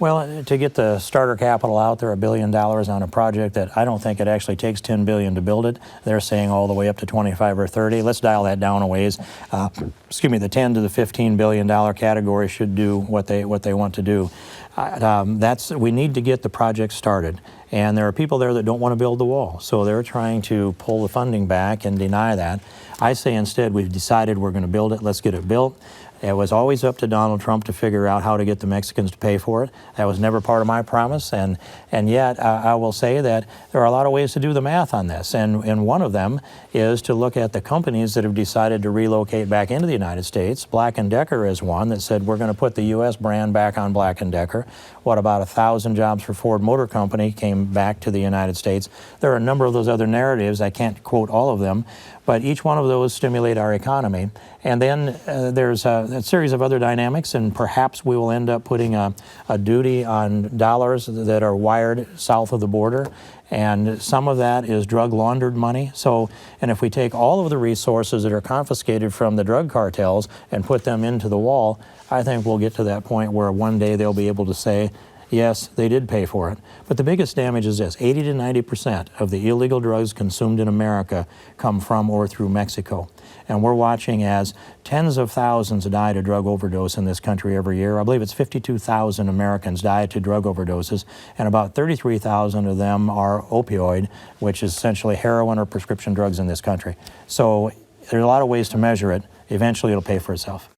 Well, to get the starter capital out there, $1 billion on a project that I don't think it actually takes $10 billion to build it. They're saying all the way up to 25 or 30. Let's dial that down a ways. Excuse me, the 10 to the $15 billion category should do what they want to do. We need to get the project started. And there are people there that don't want to build the wall. So they're trying to pull the funding back and deny that. I say instead, we've decided we're going to build it. Let's get it built. It was always up to Donald Trump to figure out how to get the Mexicans to pay for it. That was never part of my promise, and yet I will say that there are a lot of ways to do the math on this, and one of them is to look at the companies that have decided to relocate back into the United States. Black & Decker is one that said we're going to put the U.S. brand back on Black & Decker. What about 1,000 jobs for Ford Motor Company came back to the United States? There are a number of those other narratives. I can't quote all of them, but each one of those stimulate our economy. And then there's a series of other dynamics, and perhaps we will end up putting a duty on dollars that are wired south of the border, and some of that is drug laundered money. So, and if we take all of the resources that are confiscated from the drug cartels and put them into the wall, I think we'll get to that point where one day they'll be able to say, yes, they did pay for it. But the biggest damage is this: 80 to 90% of the illegal drugs consumed in America come from or through Mexico. And we're watching as tens of thousands die to drug overdose in this country every year. I believe it's 52,000 Americans die to drug overdoses, and about 33,000 of them are opioid, which is essentially heroin or prescription drugs in this country. So there's a lot of ways to measure it. Eventually it'll pay for itself.